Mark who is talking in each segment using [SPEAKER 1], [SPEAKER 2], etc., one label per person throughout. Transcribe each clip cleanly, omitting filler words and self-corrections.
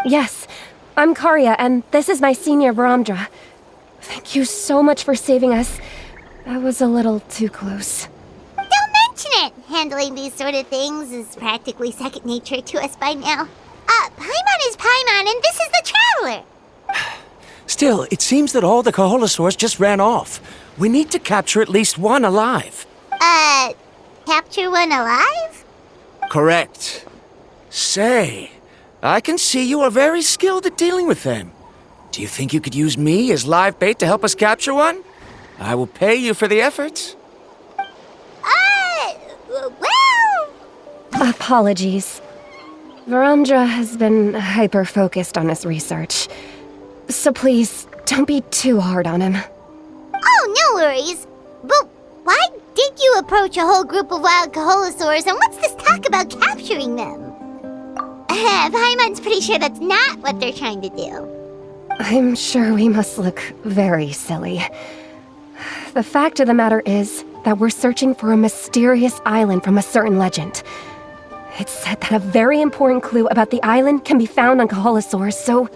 [SPEAKER 1] Yes, I'm Karya, and this is my senior Varamdra. Thank you so much for saving us. That was a little too close.
[SPEAKER 2] Don't mention it! Handling these sort of things is practically second nature to us by now. Paimon is Paimon, and this is the Traveler!
[SPEAKER 3] Still, it seems that all the Kaholosaurs just ran off. We need to capture at least one alive.
[SPEAKER 2] Capture one alive?
[SPEAKER 3] Correct. Say, I can see you are very skilled at dealing with them. Do you think you could use me as live bait to help us capture one? I will pay you for the efforts.
[SPEAKER 2] Well...
[SPEAKER 1] Apologies. Varamdra has been hyper-focused on his research. So please, don't be too hard on him.
[SPEAKER 2] Oh, no worries. But why did you approach a whole group of wild Kaholosaurs, and what's this talk about capturing them? Paimon's pretty sure that's not what they're trying to do.
[SPEAKER 1] I'm sure we must look very silly. The fact of the matter is that we're searching for a mysterious island from a certain legend. It's said that a very important clue about the island can be found on Kaholosaurs, so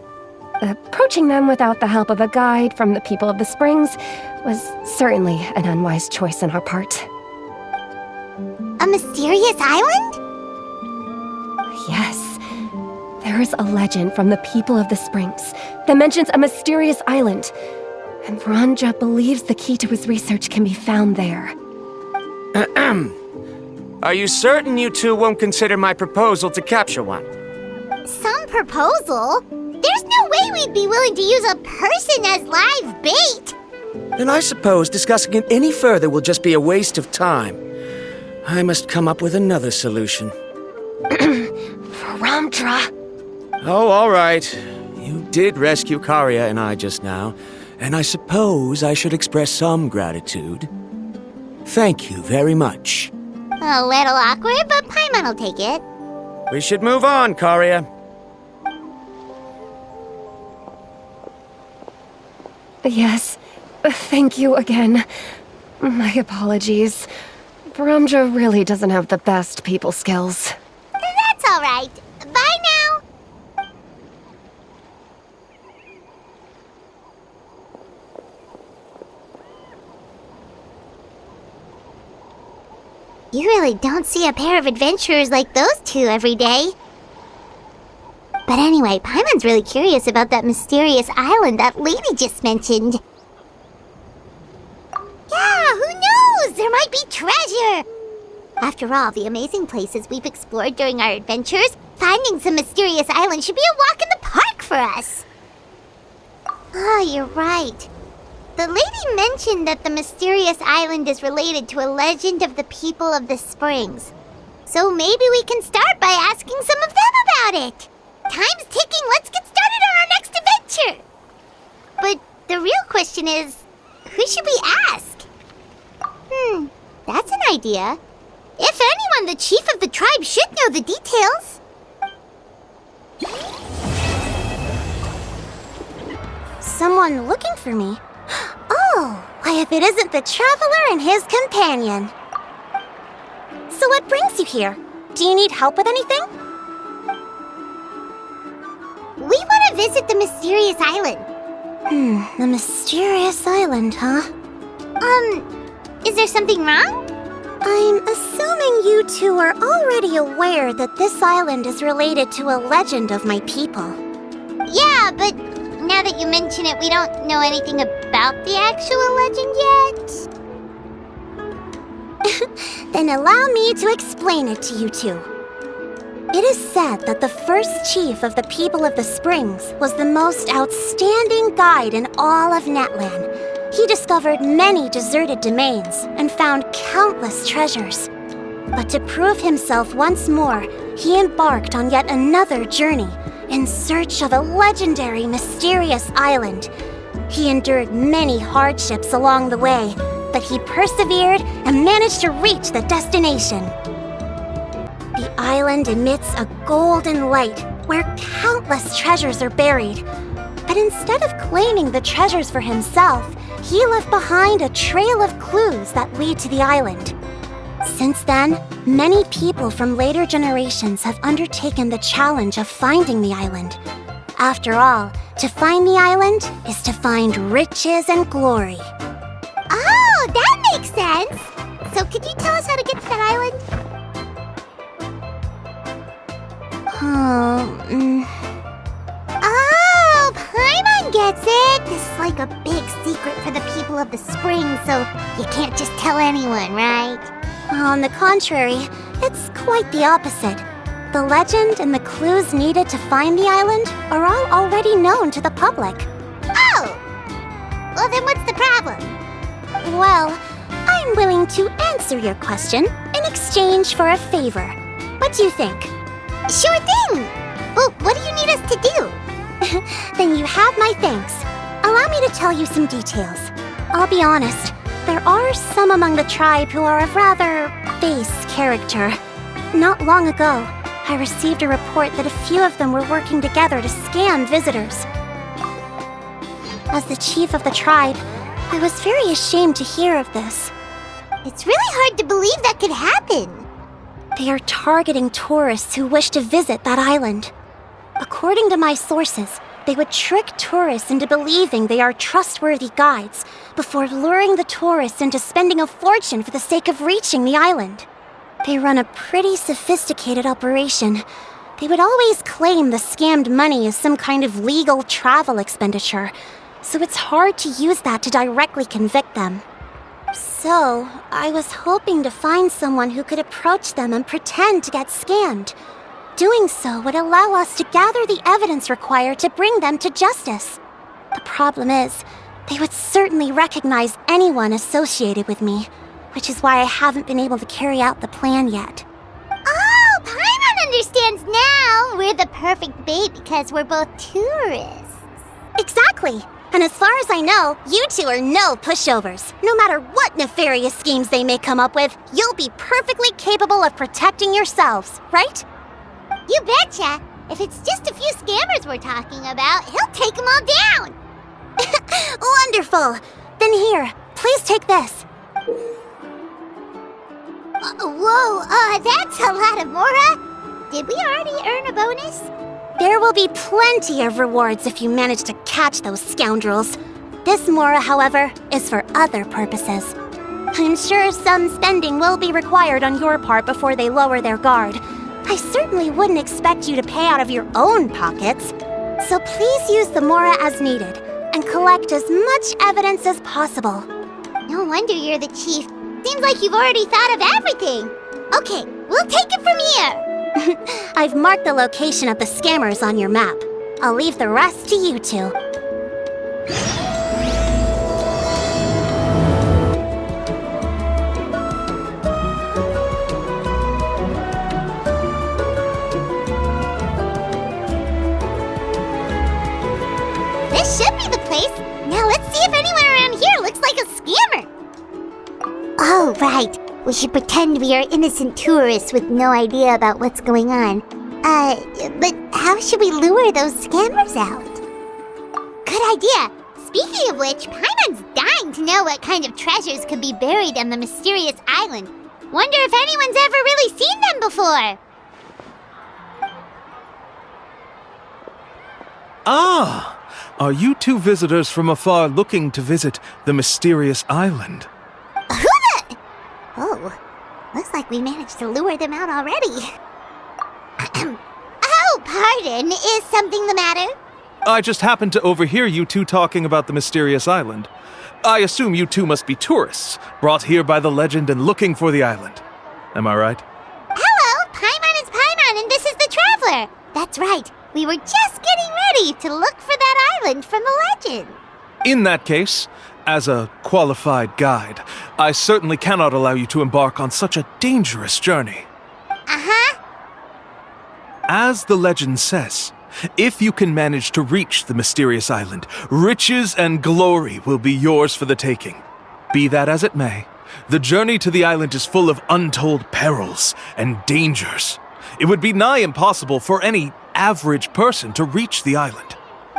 [SPEAKER 1] approaching them without the help of a guide from the people of the Springs was certainly an unwise choice on our part.
[SPEAKER 2] A mysterious island?
[SPEAKER 1] Yes. There is a legend from the people of the Springs that mentions a mysterious island, and Varamdra believes the key to his research can be found there.
[SPEAKER 3] Are you certain you two won't consider my proposal to capture one?
[SPEAKER 2] Some proposal? There's no way we'd be willing to use a person as live bait!
[SPEAKER 3] Then I suppose discussing it any further will just be a waste of time. I must come up with another solution.
[SPEAKER 1] Varamdra!
[SPEAKER 3] Oh, all right. You did rescue Karya and I just now, and I suppose I should express some gratitude. Thank you very much.
[SPEAKER 2] A little awkward, but Paimon will take it.
[SPEAKER 3] We should move on, Karya.
[SPEAKER 1] Yes, thank you again. My apologies. Varamdra really doesn't have the best people skills.
[SPEAKER 2] That's all right. Bye now. You really don't see a pair of adventurers like those two every day. But anyway, Paimon's really curious about that mysterious island that lady just mentioned. Yeah, who knows? There might be treasure! After all the amazing places we've explored during our adventures, finding some mysterious island should be a walk in the park for us. Oh, you're right. The lady mentioned that the mysterious island is related to a legend of the people of the Springs. So maybe we can start by asking some of them about it. Time's ticking, let's get started on our next adventure! But the real question is, who should we ask? That's an idea. If anyone, the chief of the tribe should know the details. Someone looking for me? Oh, why if it isn't the Traveler and his companion. So what brings you here? Do you need help with anything? We want to visit the mysterious island. The mysterious island, huh? Is there something wrong? I'm assuming you two are already aware that this island is related to a legend of my people. Yeah, but now that you mention it, we don't know anything about the actual legend yet. Then allow me to explain it to you two. It is said that the first chief of the people of the Springs was the most outstanding guide in all of Netland. He discovered many deserted domains and found countless treasures. But to prove himself once more, he embarked on yet another journey in search of a legendary, mysterious island. He endured many hardships along the way, but he persevered and managed to reach the destination. The island emits a golden light where countless treasures are buried. But instead of claiming the treasures for himself, he left behind a trail of clues that lead to the island. Since then, many people from later generations have undertaken the challenge of finding the island. After all, to find the island is to find riches and glory.
[SPEAKER 4] Oh, that makes sense! So could you tell us how to get to that island? Oh, Paimon gets it! This is like a big secret for the people of the spring, so you can't just tell anyone, right?
[SPEAKER 2] On the contrary, it's quite the opposite. The legend and the clues needed to find the island are all already known to the public.
[SPEAKER 4] Oh! Well, then what's the problem?
[SPEAKER 2] Well, I'm willing to answer your question in exchange for a favor. What do you think?
[SPEAKER 4] Sure thing! Well, what do you need us to do?
[SPEAKER 2] Then you have my thanks. Allow me to tell you some details. I'll be honest, there are some among the tribe who are of rather base character. Not long ago, I received a report that a few of them were working together to scam visitors. As the chief of the tribe, I was very ashamed to hear of this.
[SPEAKER 4] It's really hard to believe that could happen.
[SPEAKER 2] They are targeting tourists who wish to visit that island. According to my sources, they would trick tourists into believing they are trustworthy guides before luring the tourists into spending a fortune for the sake of reaching the island. They run a pretty sophisticated operation. They would always claim the scammed money is some kind of legal travel expenditure, so it's hard to use that to directly convict them. So, I was hoping to find someone who could approach them and pretend to get scammed. Doing so would allow us to gather the evidence required to bring them to justice. The problem is, they would certainly recognize anyone associated with me, which is why I haven't been able to carry out the plan yet.
[SPEAKER 4] Oh, Paimon understands now! We're the perfect bait because we're both tourists.
[SPEAKER 2] Exactly! And as far as I know, you two are no pushovers. No matter what nefarious schemes they may come up with, you'll be perfectly capable of protecting yourselves, right?
[SPEAKER 4] You betcha! If it's just a few scammers we're talking about, he'll take them all down!
[SPEAKER 2] Wonderful! Then here, please take this.
[SPEAKER 4] Whoa, that's a lot of Mora! Did we already earn a bonus?
[SPEAKER 2] There will be plenty of rewards if you manage to catch those scoundrels. This Mora, however, is for other purposes. I'm sure some spending will be required on your part before they lower their guard. I certainly wouldn't expect you to pay out of your own pockets. So please use the Mora as needed and collect as much evidence as possible.
[SPEAKER 4] No wonder you're the chief. Seems like you've already thought of everything. Okay, we'll take it from here.
[SPEAKER 2] I've marked the location of the scammers on your map. I'll leave the rest to you two.
[SPEAKER 4] This should be the place. Now let's see if anyone around here looks like a scammer. Oh, right. We should pretend we are innocent tourists with no idea about what's going on. But how should we lure those scammers out? Good idea. Speaking of which, Paimon's dying to know what kind of treasures could be buried on the mysterious island. Wonder if anyone's ever really seen them before.
[SPEAKER 5] Ah! Are you two visitors from afar looking to visit the mysterious island?
[SPEAKER 4] Oh, looks like we managed to lure them out already. Oh, pardon. Is something the matter?
[SPEAKER 5] I just happened to overhear you two talking about the mysterious island. I assume you two must be tourists, brought here by the legend and looking for the island. Am I right?
[SPEAKER 4] Hello, Paimon is Paimon, and this is the Traveler. That's right. We were just getting ready to look for that island from the legend.
[SPEAKER 5] In that case, as a qualified guide, I certainly cannot allow you to embark on such a dangerous journey.
[SPEAKER 4] Uh-huh.
[SPEAKER 5] As the legend says, if you can manage to reach the mysterious island, riches and glory will be yours for the taking. Be that as it may, the journey to the island is full of untold perils and dangers. It would be nigh impossible for any average person to reach the island.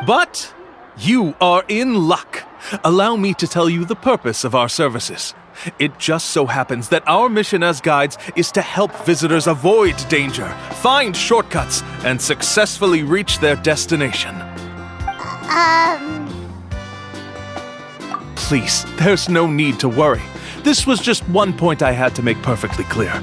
[SPEAKER 5] But you are in luck. Allow me to tell you the purpose of our services. It just so happens that our mission as guides is to help visitors avoid danger, find shortcuts, and successfully reach their destination. Please, there's no need to worry. This was just one point I had to make perfectly clear.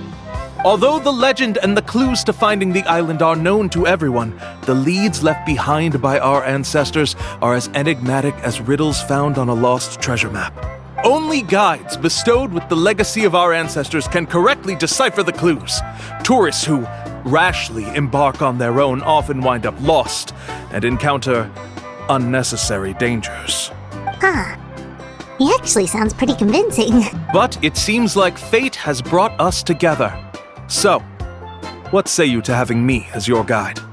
[SPEAKER 5] Although the legend and the clues to finding the island are known to everyone, the leads left behind by our ancestors are as enigmatic as riddles found on a lost treasure map. Only guides bestowed with the legacy of our ancestors can correctly decipher the clues. Tourists who rashly embark on their own often wind up lost and encounter unnecessary dangers.
[SPEAKER 4] He actually sounds pretty convincing.
[SPEAKER 5] But it seems like fate has brought us together. So, what say you to having me as your guide?
[SPEAKER 4] So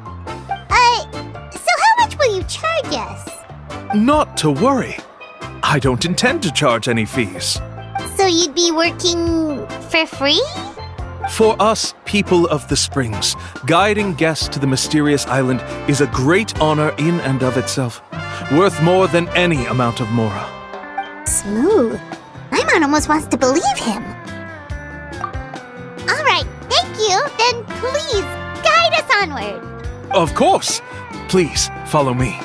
[SPEAKER 4] how much will you charge us?
[SPEAKER 5] Not to worry. I don't intend to charge any fees.
[SPEAKER 4] So you'd be working for free?
[SPEAKER 5] For us, people of the Springs, guiding guests to the mysterious island is a great honor in and of itself, worth more than any amount of mora.
[SPEAKER 4] Smooth. Paimon almost wants to believe him. All right, thank you. Then please, guide us onward.
[SPEAKER 5] Of course! Please, follow me.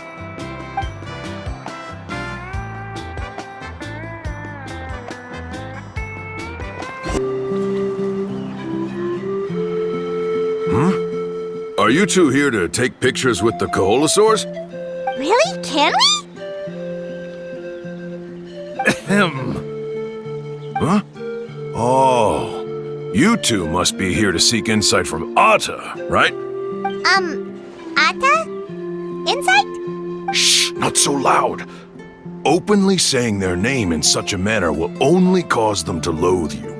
[SPEAKER 6] Are you two here to take pictures with the Koholosaurs?
[SPEAKER 4] Really? Can we?
[SPEAKER 6] Huh? Oh, you two must be here to seek insight from Atta, right?
[SPEAKER 4] Atta? Insight?
[SPEAKER 6] Shh, not so loud. Openly saying their name in such a manner will only cause them to loathe you.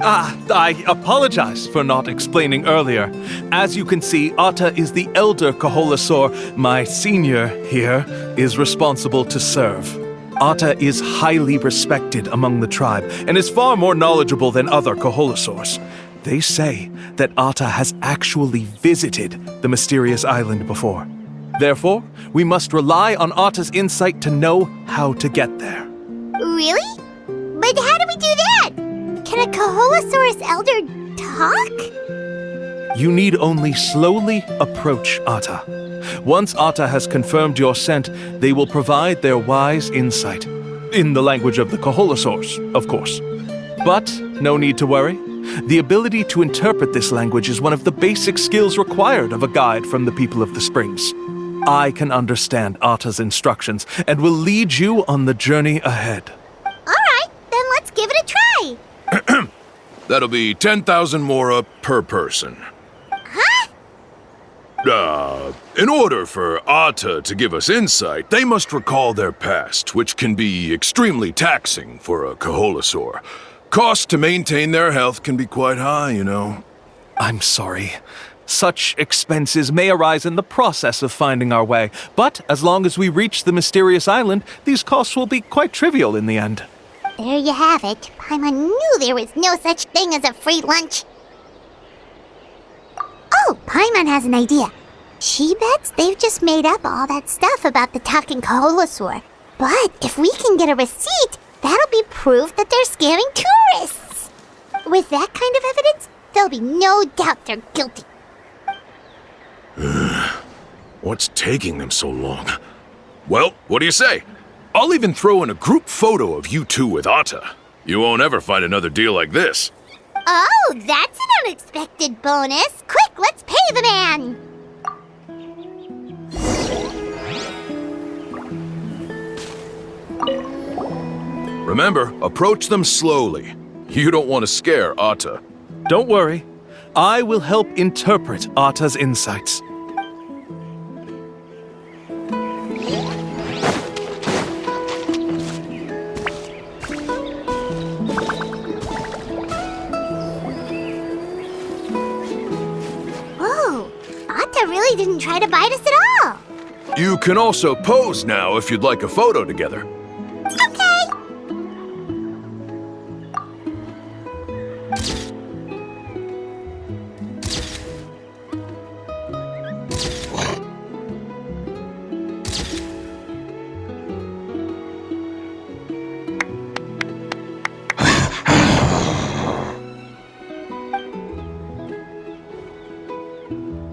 [SPEAKER 5] I apologize for not explaining earlier. As you can see, Atta is the elder Koholosaur. My senior here is responsible to serve. Atta is highly respected among the tribe and is far more knowledgeable than other Koholosaurs. They say that Atta has actually visited the mysterious island before. Therefore, we must rely on Atta's insight to know how to get there.
[SPEAKER 4] Really? But how do we do that? Can a Koholosaurus elder talk?
[SPEAKER 5] You need only slowly approach Atta. Once Atta has confirmed your scent, they will provide their wise insight. In the language of the Koholosaurs, of course. But no need to worry. The ability to interpret this language is one of the basic skills required of a guide from the people of the Springs. I can understand Atta's instructions and will lead you on the journey ahead.
[SPEAKER 4] All right, then let's give it a try.
[SPEAKER 6] That'll be 10,000 mora per person.
[SPEAKER 4] Huh?
[SPEAKER 6] In order for Atta to give us insight, they must recall their past, which can be extremely taxing for a Koholosaur. Costs to maintain their health can be quite high, you know.
[SPEAKER 5] I'm sorry. Such expenses may arise in the process of finding our way, but as long as we reach the mysterious island, these costs will be quite trivial in the end.
[SPEAKER 4] There you have it. Paimon knew there was no such thing as a free lunch. Oh, Paimon has an idea. She bets they've just made up all that stuff about the talking Koholosaur. But if we can get a receipt, that'll be proof that they're scamming tourists. With that kind of evidence, there'll be no doubt they're guilty.
[SPEAKER 6] What's taking them so long? Well, what do you say? I'll even throw in a group photo of you two with Atta. You won't ever find another deal like this.
[SPEAKER 4] Oh, that's an unexpected bonus. Quick, let's pay the man.
[SPEAKER 6] Remember, approach them slowly. You don't want to scare Atta.
[SPEAKER 5] Don't worry. I will help interpret Atta's insights.
[SPEAKER 4] Whoa, Atta really didn't try to bite us at all.
[SPEAKER 6] You can also pose now if you'd like a photo together.
[SPEAKER 4] Okay.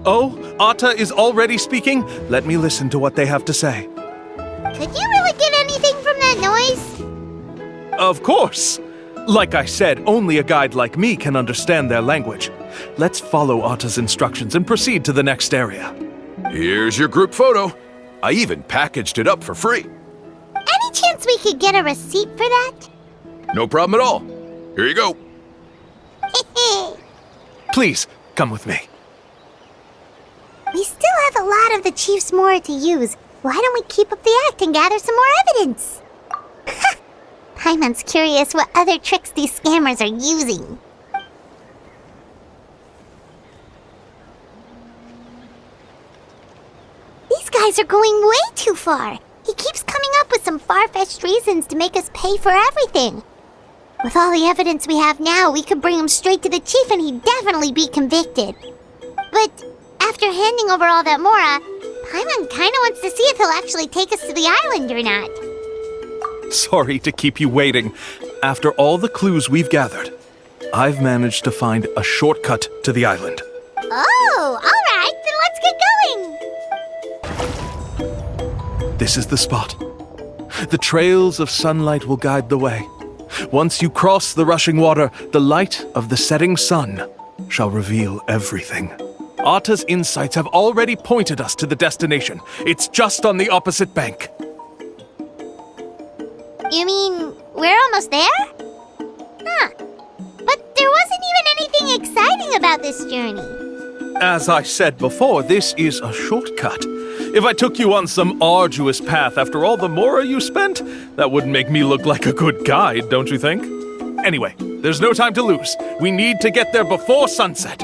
[SPEAKER 5] Oh, Atta is already speaking? Let me listen to what they have to say.
[SPEAKER 4] Could you really get anything from that noise?
[SPEAKER 5] Of course! Like I said, only a guide like me can understand their language. Let's follow Atta's instructions and proceed to the next area.
[SPEAKER 6] Here's your group photo. I even packaged it up for free.
[SPEAKER 4] Any chance we could get a receipt for that?
[SPEAKER 6] No problem at all. Here you go.
[SPEAKER 5] Please, come with me.
[SPEAKER 4] We still have a lot of the Chief's Mora to use. Why don't we keep up the act and gather some more evidence? Paimon's curious what other tricks these scammers are using. These guys are going way too far. He keeps coming up with some far-fetched reasons to make us pay for everything. With all the evidence we have now, we could bring him straight to the chief and he'd definitely be convicted. But after handing over all that Mora, Paimon kinda wants to see if he'll actually take us to the island or not.
[SPEAKER 5] Sorry to keep you waiting. After all the clues we've gathered, I've managed to find a shortcut to the island.
[SPEAKER 4] Oh, alright, then let's get going!
[SPEAKER 5] This is the spot. The trails of sunlight will guide the way. Once you cross the rushing water, the light of the setting sun shall reveal everything. Atta's insights have already pointed us to the destination. It's just on the opposite bank.
[SPEAKER 4] You mean, we're almost there? Huh. But there wasn't even anything exciting about this journey.
[SPEAKER 5] As I said before, this is a shortcut. If I took you on some arduous path after all the Mora you spent, that wouldn't make me look like a good guide, don't you think? Anyway, there's no time to lose. We need to get there before sunset.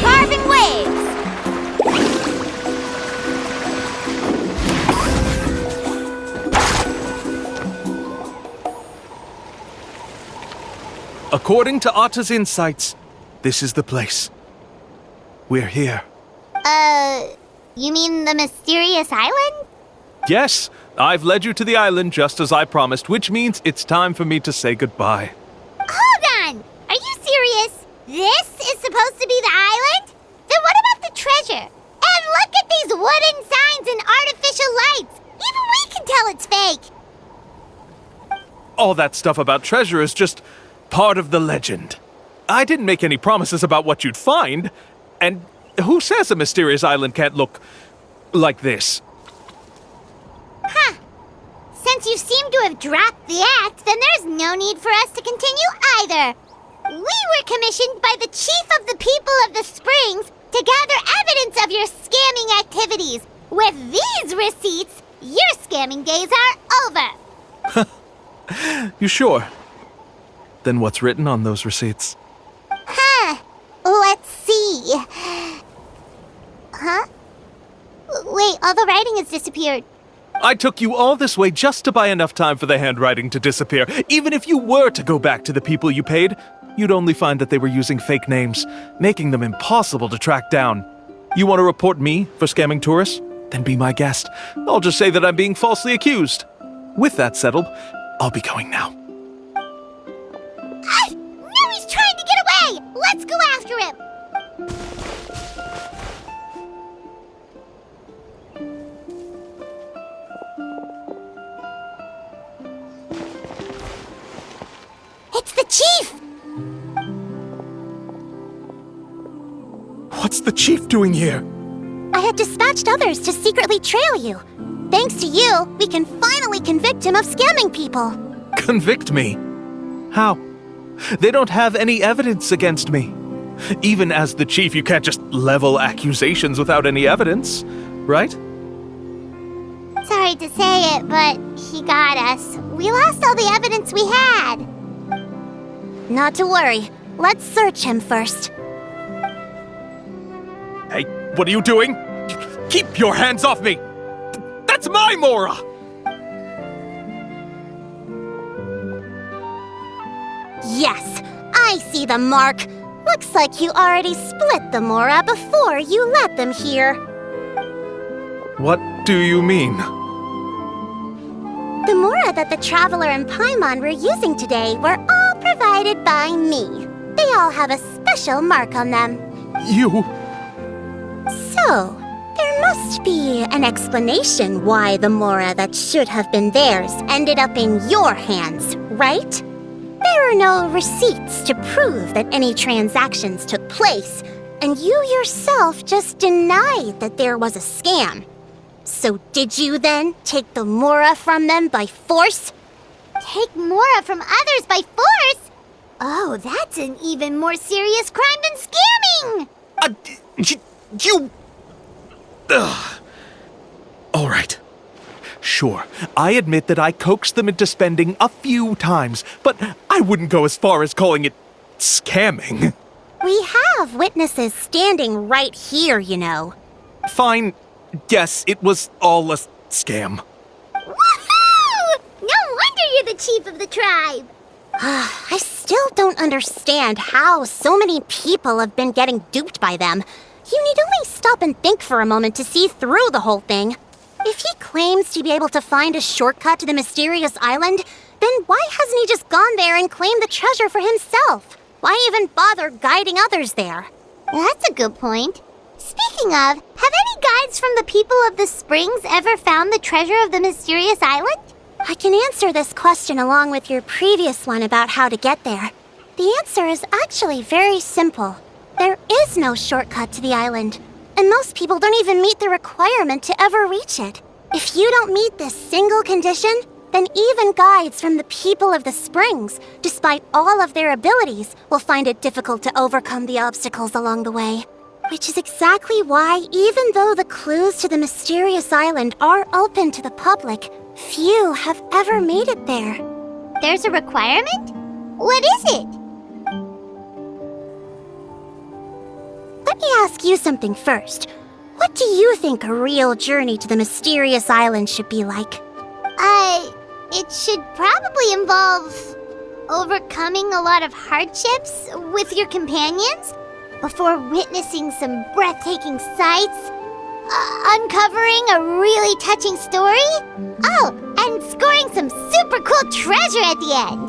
[SPEAKER 4] Carving waves!
[SPEAKER 5] According to Atta's insights, this is the place. We're here.
[SPEAKER 4] You mean the mysterious island?
[SPEAKER 5] Yes, I've led you to the island just as I promised, which means it's time for me to say goodbye.
[SPEAKER 4] Hold on! Are you serious? This is supposed to be the island? Then what about the treasure? And look at these wooden signs and artificial lights! Even we can tell it's fake!
[SPEAKER 5] All that stuff about treasure is just part of the legend. I didn't make any promises about what you'd find, and who says a mysterious island can't look like this?
[SPEAKER 4] Huh. Since you seem to have dropped the act, then there's no need for us to continue either. We were commissioned by the chief of the people of the Springs to gather evidence of your scamming activities. With these receipts, your scamming days are over.
[SPEAKER 5] You sure? Then what's written on those receipts?
[SPEAKER 4] Huh. Let's see. Huh? Wait, all the writing has disappeared.
[SPEAKER 5] I took you all this way just to buy enough time for the handwriting to disappear. Even if you were to go back to the people you paid, you'd only find that they were using fake names, making them impossible to track down. You want to report me for scamming tourists? Then be my guest. I'll just say that I'm being falsely accused. With that settled, I'll be going now.
[SPEAKER 4] Now he's trying to get away! Let's go after him! It's the chief!
[SPEAKER 5] What's the chief doing here?
[SPEAKER 2] I had dispatched others to secretly trail you. Thanks to you, we can finally convict him of scamming people.
[SPEAKER 5] Convict me? How? They don't have any evidence against me. Even as the chief, you can't just level accusations without any evidence, right?
[SPEAKER 4] Sorry to say it, but he got us. We lost all the evidence we had.
[SPEAKER 2] Not to worry. Let's search him first.
[SPEAKER 5] Hey, what are you doing? Keep your hands off me! That's my Mora!
[SPEAKER 2] Yes, I see the mark. Looks like you already split the Mora before you let them here.
[SPEAKER 5] What do you mean?
[SPEAKER 2] The mora that the Traveler and Paimon were using today were all provided by me. They all have a special mark on them.
[SPEAKER 5] You...
[SPEAKER 2] So, there must be an explanation why the mora that should have been theirs ended up in your hands, right? There are no receipts to prove that any transactions took place, and you yourself just denied that there was a scam. So did you then take the mora from them by force?
[SPEAKER 4] Take Mora from others by force? Oh, that's an even more serious crime than scamming!
[SPEAKER 5] You... Ugh. All right. Sure, I admit that I coaxed them into spending a few times, but I wouldn't go as far as calling it scamming.
[SPEAKER 2] We have witnesses standing right here, you know.
[SPEAKER 5] Fine. Guess it was all a scam.
[SPEAKER 4] Woohoo! No wonder you're the chief of the tribe!
[SPEAKER 2] I still don't understand how so many people have been getting duped by them. You need only stop and think for a moment to see through the whole thing. If he claims to be able to find a shortcut to the mysterious island, then why hasn't he just gone there and claimed the treasure for himself? Why even bother guiding others there?
[SPEAKER 4] That's a good point. Speaking of, have any guides from the people of the Springs ever found the treasure of the mysterious island?
[SPEAKER 2] I can answer this question along with your previous one about how to get there. The answer is actually very simple. There is no shortcut to the island, and most people don't even meet the requirement to ever reach it. If you don't meet this single condition, then even guides from the people of the Springs, despite all of their abilities, will find it difficult to overcome the obstacles along the way. Which is exactly why, even though the clues to the mysterious island are open to the public, few have ever made it there.
[SPEAKER 4] There's a requirement? What is it?
[SPEAKER 2] Let me ask you something first. What do you think a real journey to the mysterious island should be like?
[SPEAKER 4] It should probably involve overcoming a lot of hardships with your companions before witnessing some breathtaking sights, uncovering a really touching story, and scoring some super cool treasure at the end.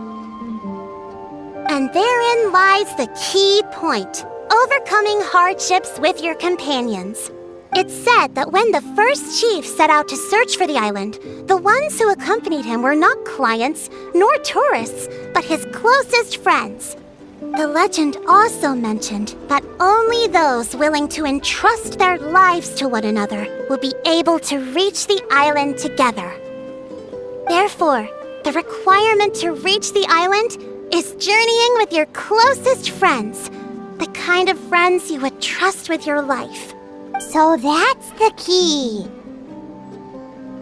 [SPEAKER 2] And therein lies the key point. Overcoming hardships with your companions. It's said that when the first chief set out to search for the island, the ones who accompanied him were not clients nor tourists, but his closest friends. The legend also mentioned that only those willing to entrust their lives to one another will be able to reach the island together. Therefore, the requirement to reach the island is journeying with your closest friends, the kind of friends you would trust with your life.
[SPEAKER 4] So that's the key.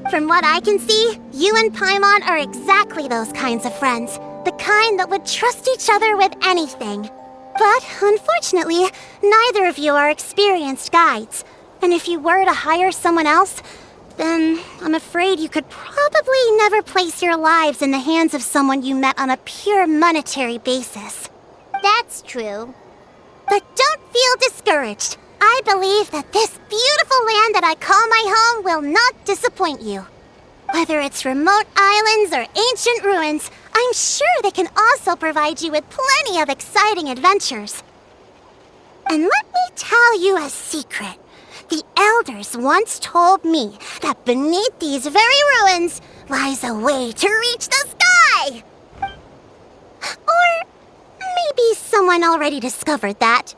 [SPEAKER 2] From what I can see, you and Paimon are exactly those kinds of friends. The kind that would trust each other with anything. But unfortunately, neither of you are experienced guides. And if you were to hire someone else, then I'm afraid you could probably never place your lives in the hands of someone you met on a pure monetary basis.
[SPEAKER 4] That's true.
[SPEAKER 2] But don't feel discouraged. I believe that this beautiful land that I call my home will not disappoint you. Whether it's remote islands or ancient ruins, I'm sure they can also provide you with plenty of exciting adventures. And let me tell you a secret. The elders once told me that beneath these very ruins lies a way to reach the sky. Or maybe someone already discovered that.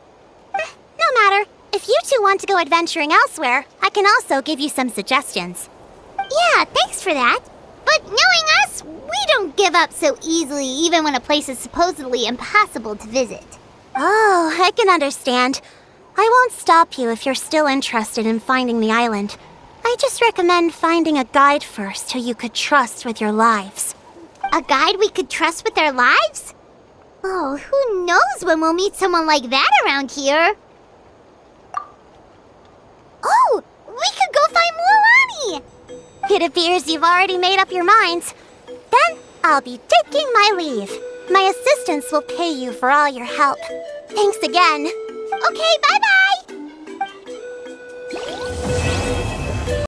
[SPEAKER 2] No matter. If you two want to go adventuring elsewhere, I can also give you some suggestions.
[SPEAKER 4] Yeah, thanks for that. But knowing us, we don't give up so easily even when a place is supposedly impossible to visit.
[SPEAKER 2] Oh, I can understand. I won't stop you if you're still interested in finding the island. I just recommend finding a guide first who you could trust with your lives.
[SPEAKER 4] A guide we could trust with our lives? Oh, who knows when we'll meet someone like that around here? Oh, we could go find Mualani!
[SPEAKER 2] It appears you've already made up your minds. Then I'll be taking my leave. My assistants will pay you for all your help. Thanks again.
[SPEAKER 4] Okay, bye-bye!